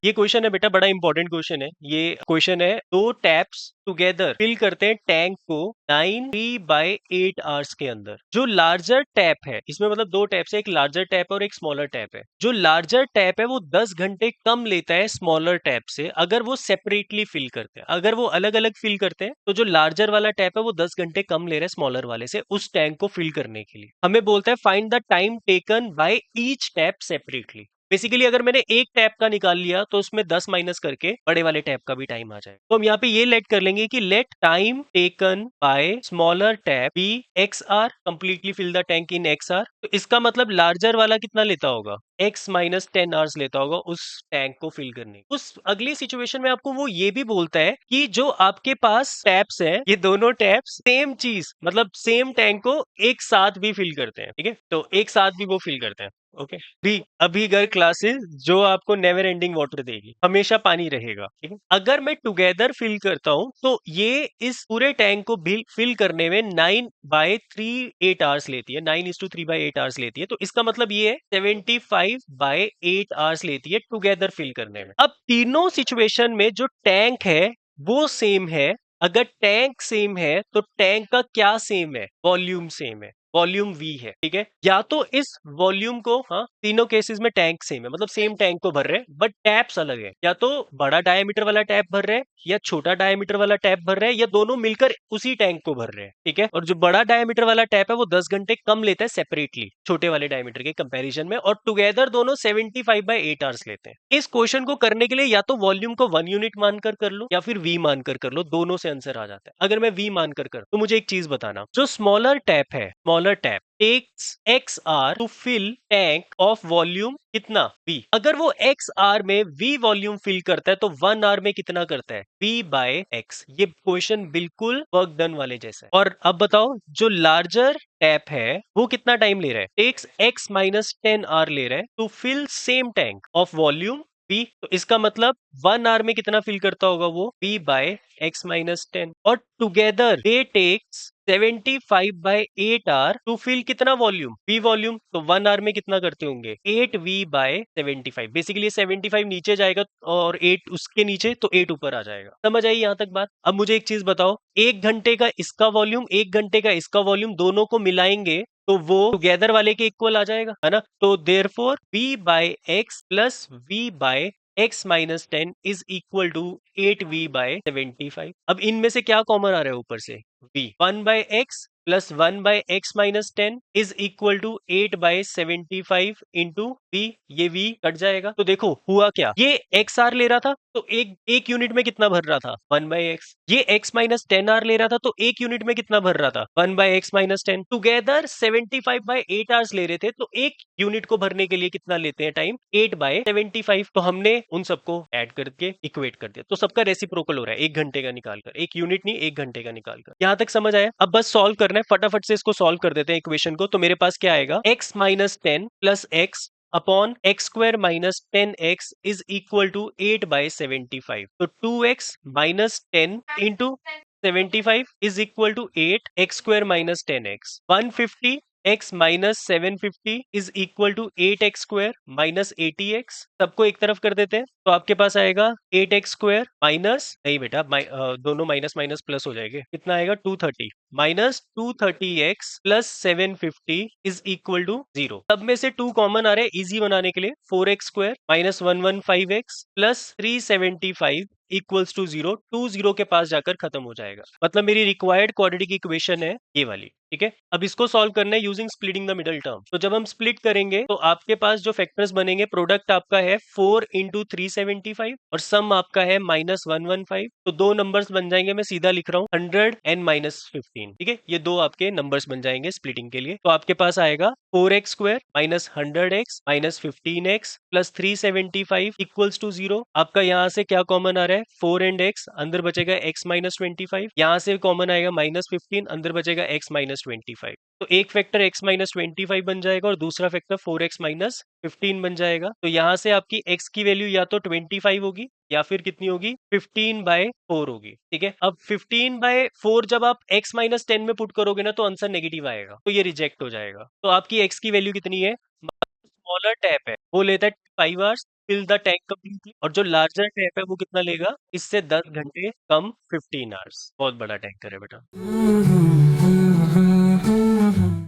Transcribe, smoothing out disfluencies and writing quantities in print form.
ये क्वेश्चन है बेटा, बड़ा इंपॉर्टेंट क्वेश्चन है। ये क्वेश्चन है, दो टैप्स टुगेदर फिल करते हैं टैंक को 9 3/8 आवर्स के अंदर। जो लार्जर टैप है, इसमें मतलब दो टैप्स है, एक लार्जर टैप है और एक स्मॉलर टैप है। जो लार्जर टैप है वो 10 घंटे कम लेता है स्मॉलर टैप से, अगर वो सेपरेटली फिल करते हैं। अगर वो अलग अलग फिल करते हैं तो जो लार्जर वाला टैप है वो 10 घंटे कम ले रहा है स्मॉलर वाले से उस टैंक को फिल करने के लिए। हमें बोलता है find the time taken by each tap separately. Basically अगर मैंने एक टैप का निकाल लिया तो उसमें 10 माइनस करके बड़े वाले टैप का भी टाइम आ जाएगा। तो हम यहाँ पे ये लेट कर लेंगे कि let time taken by smaller tap B X hour, completely fill the tank in X hour. तो इसका मतलब लार्जर वाला कितना लेता होगा, x माइनस 10 आवर्स लेता होगा उस टैंक को फिल करने। उस अगली सिचुएशन में आपको वो ये भी बोलता है कि जो आपके पास टैप्स है, ये दोनों टैप्स सेम चीज मतलब सेम टैंक को एक साथ भी फिल करते हैं। ठीक है, तो एक साथ भी वो फिल करते हैं। ओके, भी अभी घर क्लासेस जो आपको नेवर एंडिंग वाटर देगी, हमेशा पानी रहेगा। ठीक है, अगर मैं टुगेदर फिल करता हूं तो ये इस पूरे टैंक को फिल करने में 9/3/8 आवर्स लेती है, 9:3/8 आवर्स लेती है। तो इसका मतलब ये है 75/8 आवर्स लेती है टुगेदर फिल करने में। अब तीनों सिचुएशन में जो टैंक है वो सेम है। अगर टैंक सेम है तो टैंक का क्या सेम है, वॉल्यूम सेम है, वॉल्यूम V है। ठीक है, या तो इस वॉल्यूम को, हाँ तीनों केसेस में टैंक सेम है, मतलब सेम टैंक को भर रहे हैं बट टैप्स अलग है। या तो बड़ा डायमीटर वाला टैप भर रहे हैं या छोटा डायमीटर वाला टैप भर रहे हैं या दोनों मिलकर उसी टैंक को भर रहे हैं। ठीक है, और जो बड़ा डायमीटर वाला टैप है वो 10 घंटे कम लेता है सेपरेटली छोटे वाले डायमीटर के कंपैरिजन में, और टुगेदर दोनों 75/8 आवर्स लेते हैं। इस क्वेश्चन को करने के लिए या तो वॉल्यूम को 1 यूनिट मानकर कर लो या फिर V मानकर कर लो, दोनों से आंसर आ जाता है। अगर मैं V मानकर कर तो मुझे एक चीज बताना, जो स्मॉलर टैप है, smaller tap takes XR to fill tank of volume कितना V। अगर वो XR में V वॉल्यूम फिल करता है तो 1 आवर में कितना करता है, V/X। ये क्वेश्चन बिल्कुल वर्क डन वाले जैसा है। और अब बताओ, जो लार्जर टैप है वो कितना टाइम ले रहा है, takes X माइनस 10 आवर ले रहा है to fill same tank of volume V। तो इसका मतलब 1 आवर में कितना फिल करता होगा वो, V/X माइनस 10। और together they takes 75/8 hour to fill कितना वॉल्यूम, V वॉल्यूम। तो 1 आवर में कितना करते होंगे, 8V/75। बेसिकली 75 नीचे जाएगा और 8 उसके नीचे, तो 8 ऊपर आ जाएगा। समझ आई यहाँ तक बात। अब मुझे एक चीज बताओ, 1 घंटे का इसका वॉल्यूम 1 घंटे का इसका वॉल्यूम दोनों को मिलाएंगे तो वो टुगेदर वाले के इक्वल आ जाएगा, है ना। तो therefore V/X plus V/X minus 10 is equal to 8V/75। अब इनमें से क्या कॉमन आ रहा है ऊपर से, V। 1/X plus 1/X minus 10 is equal to 8/75 into V। ये V कट जाएगा। तो देखो हुआ क्या, ये XR ले रहा था तो एक यूनिट में कितना भर रहा था, 1/X। ये X माइनस 10 आर ले रहा था तो एक यूनिट में कितना भर रहा था, 1/X माइनस 10। टुगेदर 75/8 आवर्स ले रहे थे तो एक यूनिट को भरने के लिए कितना लेते हैं टाइम, 8/75। तो हमने उन सबको ऐड करके इक्वेट कर दिया, तो सबका रेसिप्रोकल हो रहा है 1 घंटे का निकालकर, एक यूनिट नहीं 1 घंटे का निकालकर। यहां तक समझ आया। अब बस सॉल्व करना है, फटाफट से इसको सॉल्व कर देते हैं इक्वेशन को। तो मेरे पास क्या आएगा, x minus 10 plus x upon X square minus 10x is equal to 8/75। तो 2x minus 10 into 75 is equal to 8 X square minus 10x। 150 x minus 750 is equal to 8x square minus 80x। सबको एक तरफ कर देते हैं तो आपके पास आएगा 8x स्क्वायर माइनस, नहीं बेटा दोनों माइनस माइनस प्लस हो जाएंगे, कितना आएगा 230 minus 230x plus 750 is equal to 0। सब में से 2 कॉमन आ रहे हैं इजी बनाने के लिए, 4x square minus 115x plus 375 equals to 0। 0 के पास जाकर खत्म हो जाएगा। मतलब मेरी रिक्वायर्ड क्वाड्रेटिक इक्वेशन है ये वाली। ठीक है, अब इसको सॉल्व करना है using splitting the middle term. तो जब हम स्प्लिट करेंगे तो आपके पास जो फैक्टर्स बनेंगे, प्रोडक्ट आपका है 4 इंटू 375 और सम आपका है माइनस 115। तो दो नंबर्स बन जाएंगे, मैं सीधा लिख रहा हूँ 100 एंड माइनस 15। ठीक है, ये दो आपके नंबर्स बन जाएंगे स्प्लिटिंग के लिए। तो आपके पास आएगा 4x square minus 100x minus 15x plus 375 equals to 0। आपका यहाँ से क्या कॉमन आ रहा है, 4 एंड x, अंदर बचेगा x माइनस 25। यहाँ से कॉमन आएगा माइनस 15, अंदर बचेगा x माइनस 25। तो एक फैक्टर x माइनस 25 बन जाएगा और दूसरा फैक्टर 4x माइनस 15 बन जाएगा। तो यहाँ से आपकी x की वैल्यू या तो 25 होगी या फिर कितनी होगी, 15/4 होगी। ठीक है, अब 15/4 जब आप x माइनस 10 में पुट करोगे ना तो आंसर नेगेटिव आएगा, तो ये रिजेक्ट हो जाएगा। तो आपकी x की वैल्यू कितनी है, स्मॉलर टैप है वो लेता है 5 hours fill the tank completely, और जो लार्जर टैप है वो कितना लेगा, इससे 10 घंटे कम 15 आवर्स। बहुत बड़ा टैंकर है बेटा।